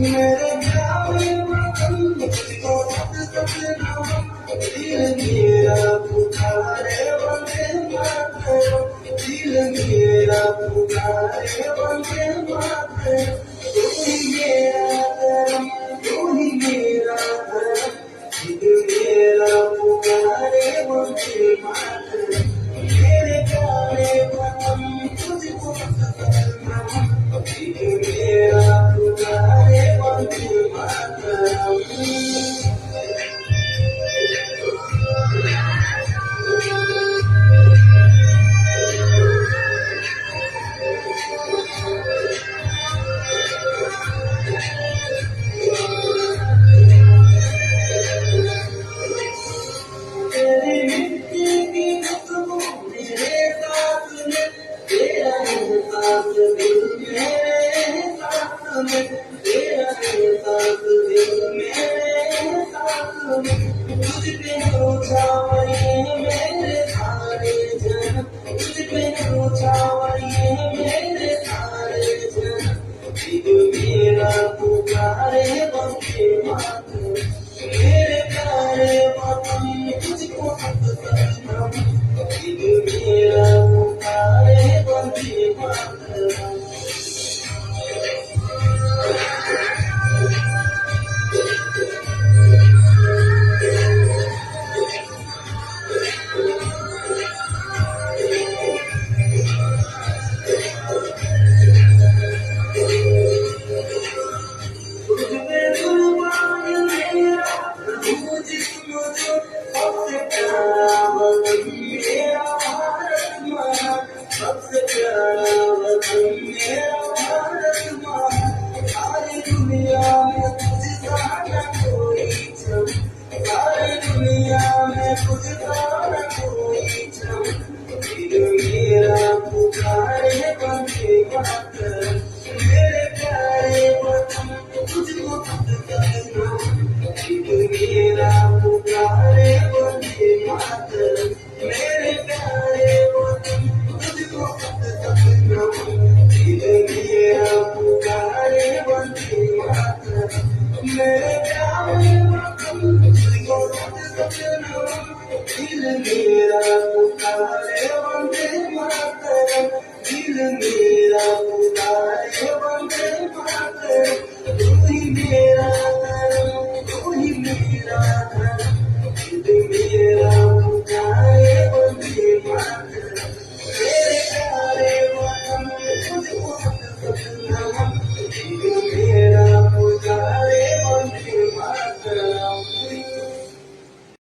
मेरे प्यारे वतन तुझको सत सत नमन दिल मेरा पुकारे वंदे मातरम दिल मेरा पुकारे वंदे मातरम तू ही मेरा धर्म तू ही मेरा धर्म दिल मेरा पुकारे वंदे मातरम मेरे प्यारे वतन तुझको सत सत नमन दिल मेरा पुकारे वंदे मातरम तेरी मिट्टी की खुशबू मेरे साथ में तेरा एहसास दिल मेरे साथ में तेरा एहसास दिल मेरे साथ में तुझ पे न्योछावर मेरे सारे जन्म तुझ पे न्योछावर मेरे सारे जन्म दिल मेरा पुकारे वंदे मातरम मेरे प्यारे वतन तुझको सत सत नमन दिल मेरा पुकारे वंदे मातरम तुझ पे कुर्बान मेरा प्रभु जिस्म जो सबसे प्यारा वतन मेरा भारत माँ सबसे प्यारा वतन मेरा भारत माँ सारी दुनिया में तुझसा न कोई छम सारी दुनिया में तुझसा न कोई छम दिल मेरा पुकारे वंदे मातरम मेरे प्यारे वतन तुझको सत सत नमन दिल मेरा पुकारे वंदे मातरम मेरे प्यारे वतन तुझको सत सत नमन दिल मेरा पुकारे वंदे मातरम मेरे प्यारे वतन तुझको सत सत नमन दिल मेरा पुकारे वंदे मातरम दिल मेरा